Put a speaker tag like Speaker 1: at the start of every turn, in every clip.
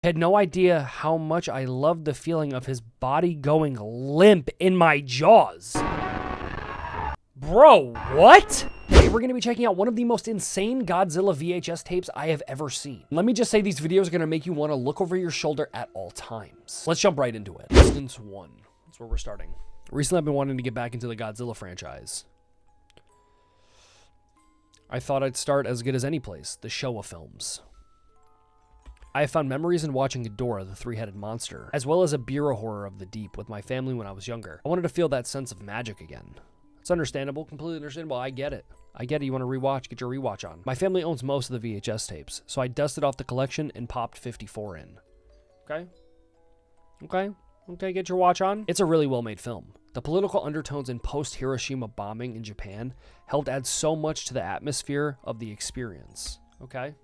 Speaker 1: I had no idea how much I loved the feeling of his body going limp in my jaws. Bro, what? Today we're going to be checking out one of the most insane Godzilla VHS tapes I have ever seen. Let me just say these videos are going to make you want to look over your shoulder at all times. Let's jump right into it. Instance 1. That's where we're starting. Recently I've been wanting to get back into the Godzilla franchise. I thought I'd start as good as any place, the Showa films. I have found memories in watching Ghidorah, the three-headed monster, as well as a Bira horror of the deep with my family when I was younger. I wanted to feel that sense of magic again. It's understandable, completely understandable. I get it. You want to rewatch, get your rewatch on. My family owns most of the VHS tapes, so I dusted off the collection and popped 54 in. Okay, get your watch on. It's a really well-made film. The political undertones in post-Hiroshima bombing in Japan helped add so much to the atmosphere of the experience. Okay,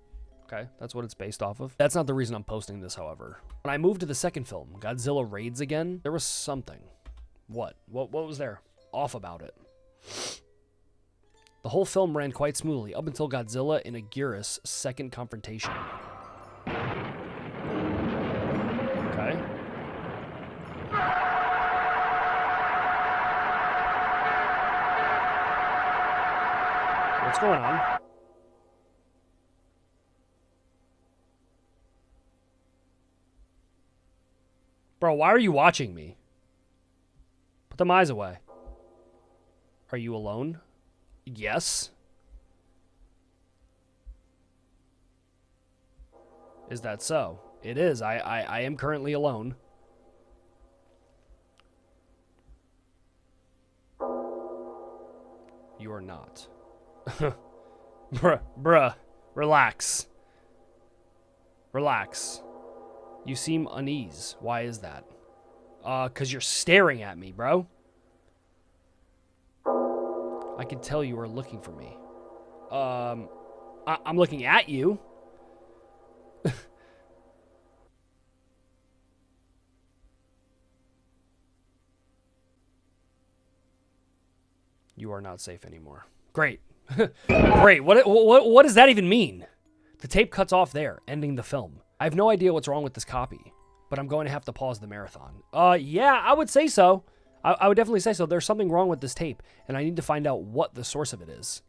Speaker 1: that's what it's based off of. That's not the reason I'm posting this, however. When I moved to the second film, Godzilla Raids Again, there was something. What was there off about it? The whole film ran quite smoothly up until Godzilla and Angurius' second confrontation. Okay. What's going on? Bro, why are you watching me? Put them eyes away. Are you alone? Yes. Is that so? It is. I am currently alone. You are not. Bruh. Relax. You seem uneasy. Why is that? 'Cause you're staring at me, bro. I can tell you are looking for me. I'm looking at you. You are not safe anymore. Great. Great. What does that even mean? The tape cuts off there, ending the film. I have no idea what's wrong with this copy, but I'm going to have to pause the marathon. Yeah, I would say so. I would definitely say so. There's something wrong with this tape, and I need to find out what the source of it is.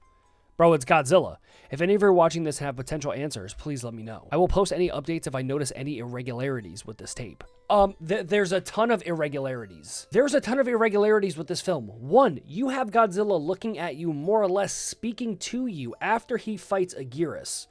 Speaker 1: Bro, it's Godzilla. If any of you are watching this and have potential answers, please let me know. I will post any updates if I notice any irregularities with this tape. There's a ton of irregularities. There's a ton of irregularities with this film. 1, you have Godzilla looking at you, more or less speaking to you after he fights Angurius.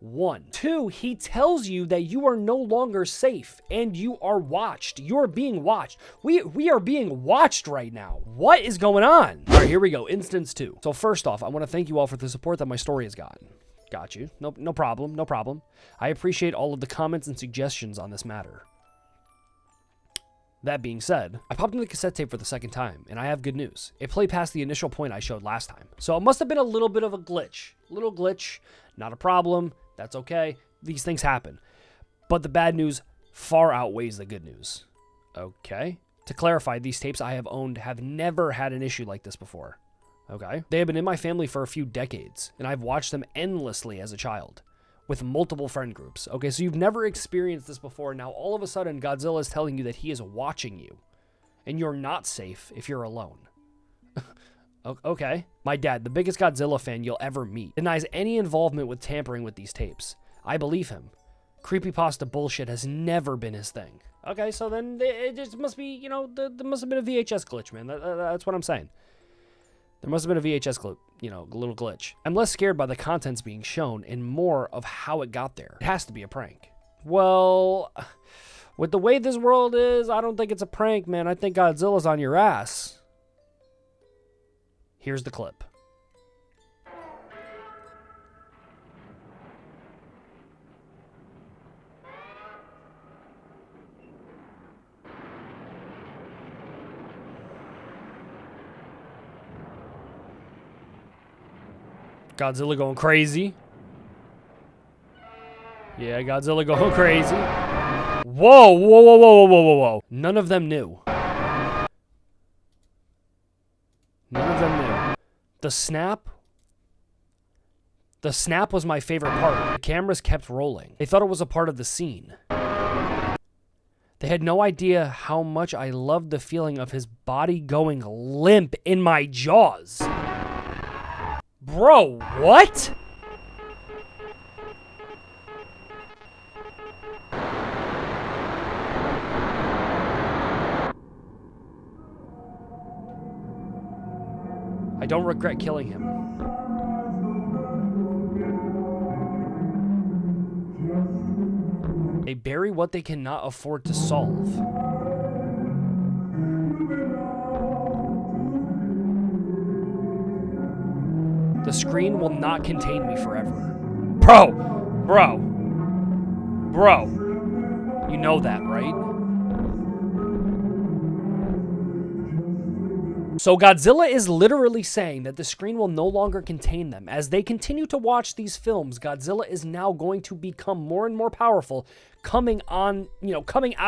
Speaker 1: 1. 2, he tells you that you are no longer safe and you are watched. You're being watched. We are being watched right now. What is going on? All right, here we go. Instance 2. So first off, I want to thank you all for the support that my story has gotten. Got you. No problem. I appreciate all of the comments and suggestions on this matter. That being said, I popped in the cassette tape for the second time, and I have good news. It played past the initial point I showed last time. So it must have been a little bit of a glitch. Little glitch, not a problem. That's okay. These things happen. But the bad news far outweighs the good news. Okay. To clarify, these tapes I have owned have never had an issue like this before. Okay. They have been in my family for a few decades, and I've watched them endlessly as a child, with multiple friend groups. Okay, so you've never experienced this before. Now, all of a sudden, Godzilla is telling you that he is watching you, and you're not safe if you're alone. Okay. My dad, the biggest Godzilla fan you'll ever meet, denies any involvement with tampering with these tapes. I believe him. Creepypasta bullshit has never been his thing. Okay, so then it just must be, there must have been a VHS glitch, man. That's what I'm saying. There must have been a VHS glitch, a little glitch. I'm less scared by the contents being shown and more of how it got there. It has to be a prank. Well, with the way this world is, I don't think it's a prank, man. I think Godzilla's on your ass. Here's the clip. Godzilla going crazy. Yeah, Godzilla going crazy. Whoa. None of them knew. None of them knew. The snap was my favorite part. The cameras kept rolling. They thought it was a part of the scene. They had no idea how much I loved the feeling of his body going limp in my jaws. Bro, what? I don't regret killing him. They bury what they cannot afford to solve. The screen will not contain me forever. Bro! You know that, right? So Godzilla is literally saying that the screen will no longer contain them. As they continue to watch these films, Godzilla is now going to become more and more powerful, coming out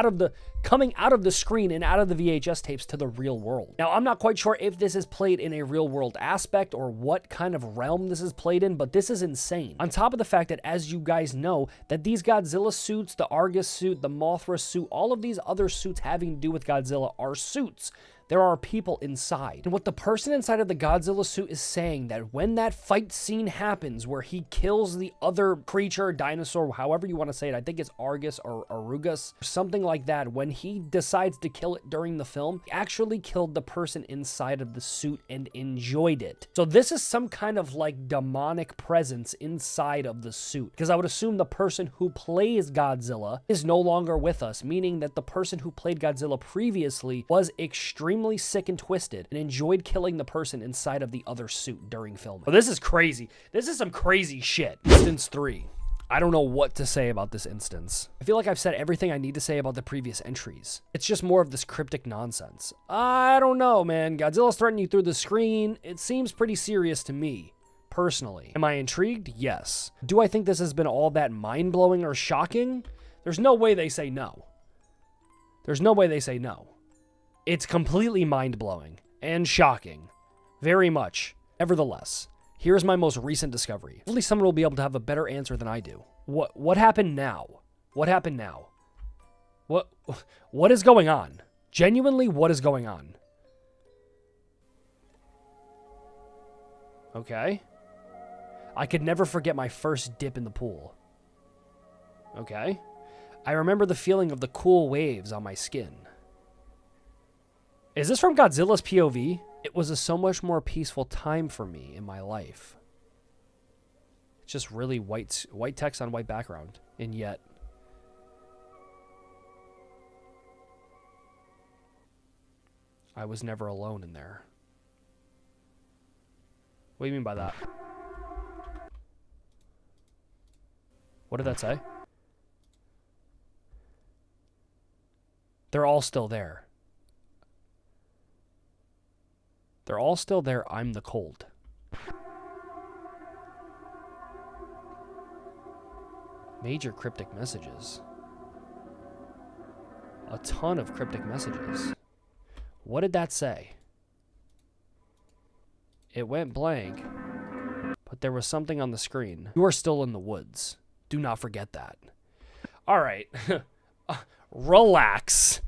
Speaker 1: of the screen and out of the VHS tapes to the real world. Now, I'm not quite sure if this is played in a real world aspect or what kind of realm this is played in, but this is insane. On top of the fact that, as you guys know, that these Godzilla suits, the Argus suit, the Mothra suit, all of these other suits having to do with Godzilla are suits. There are people inside. And what the person inside of the Godzilla suit is saying, that when that fight scene happens where he kills the other creature, dinosaur, however you want to say it, I think it's Argus or Arugus, something like that, when he decides to kill it during the film, he actually killed the person inside of the suit and enjoyed it. So this is some kind of like demonic presence inside of the suit, because I would assume the person who plays Godzilla is no longer with us, meaning that the person who played Godzilla previously was extremely sick and twisted and enjoyed killing the person inside of the other suit during filming. Oh, this is crazy. This is some crazy shit. Instance 3. I don't know what to say about this instance. I feel like I've said everything I need to say about the previous entries. It's just more of this cryptic nonsense. I don't know, man. Godzilla's threatening you through the screen. It seems pretty serious to me, personally. Am I intrigued? Yes. Do I think this has been all that mind-blowing or shocking? There's no way they say no. There's no way they say no. It's completely mind-blowing and shocking. Very much. Nevertheless, here's my most recent discovery. Hopefully someone will be able to have a better answer than I do. What happened now? What happened now? What is going on? Genuinely, what is going on? Okay. I could never forget my first dip in the pool. Okay. I remember the feeling of the cool waves on my skin. Is this from Godzilla's POV? It was a so much more peaceful time for me in my life. It's just really white text on white background, and yet I was never alone in there. What do you mean by that? What did that say? They're all still there. They're all still there. I'm the cold. Major cryptic messages. A ton of cryptic messages. What did that say? It went blank, but there was something on the screen. You are still in the woods. Do not forget that. All right. Relax.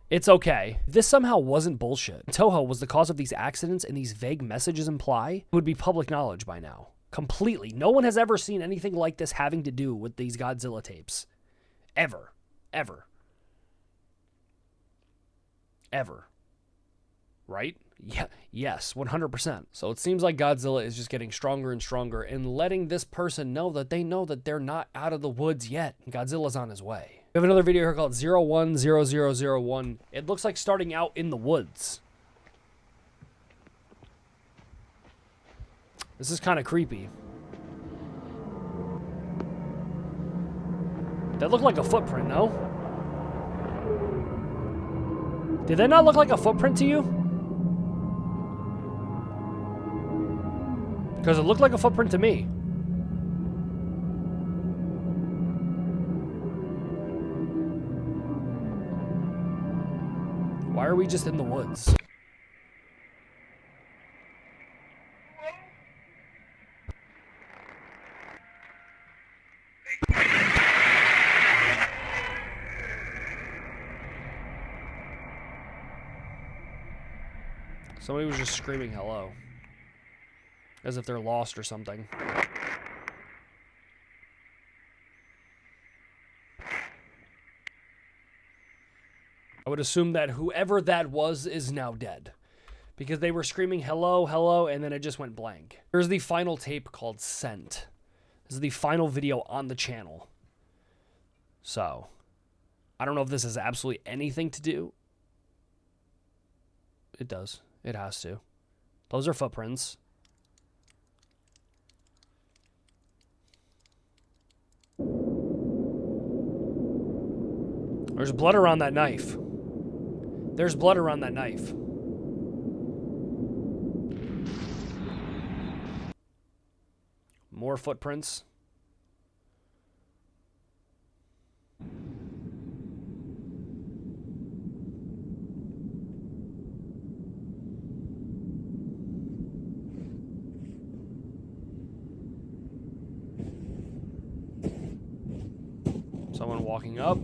Speaker 1: It's okay. If this somehow wasn't bullshit, Toho was the cause of these accidents and these vague messages imply, it would be public knowledge by now. Completely. No one has ever seen anything like this having to do with these Godzilla tapes. Ever. Ever. Ever. Right? Yeah. Yes, 100%. So it seems like Godzilla is just getting stronger and stronger and letting this person know that they know that they're not out of the woods yet. Godzilla's on his way. We have another video here called 010001. It looks like starting out in the woods. This is kind of creepy. That looked like a footprint, no? Did that not look like a footprint to you? Because it looked like a footprint to me. Why are we just in the woods? Somebody was just screaming hello. As if they're lost or something. I would assume that whoever that was is now dead. Because they were screaming hello, hello, and then it just went blank. Here's the final tape called Sent. This is the final video on the channel. So, I don't know if this has absolutely anything to do. It does. It has to. Those are footprints. There's blood around that knife. There's blood around that knife. More footprints. Someone walking up.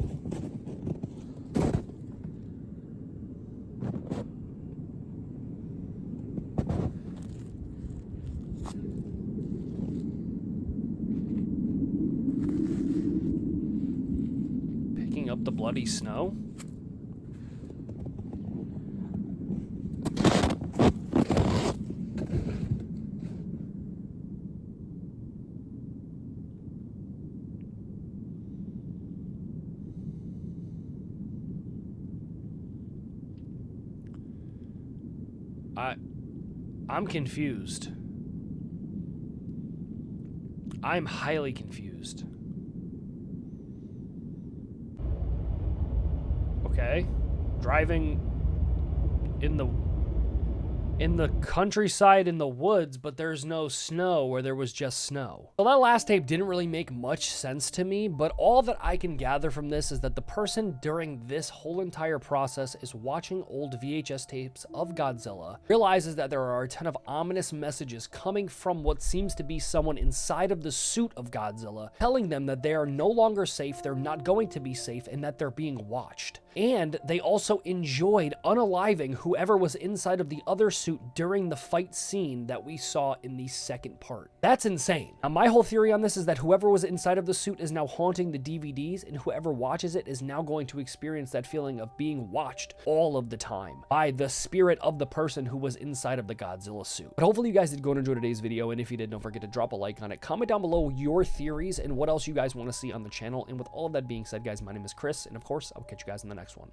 Speaker 1: Picking up the bloody snow. I'm confused. I'm highly confused. Okay. Driving in the countryside in the woods, but there's no snow where there was just snow. So that last tape didn't really make much sense to me, but all that I can gather from this is that the person during this whole entire process is watching old VHS tapes of Godzilla, realizes that there are a ton of ominous messages coming from what seems to be someone inside of the suit of Godzilla, telling them that they are no longer safe, they're not going to be safe, and that they're being watched. And they also enjoyed unaliving whoever was inside of the other suit during the fight scene that we saw in the second part. That's insane. Now, my whole theory on this is that whoever was inside of the suit is now haunting the DVDs, and whoever watches it is now going to experience that feeling of being watched all of the time by the spirit of the person who was inside of the Godzilla suit. But hopefully you guys did go and enjoy today's video, and if you did, don't forget to drop a like on it. Comment down below your theories and what else you guys want to see on the channel. And with all of that being said, guys, my name is Chris, and of course, I'll catch you guys in the next one.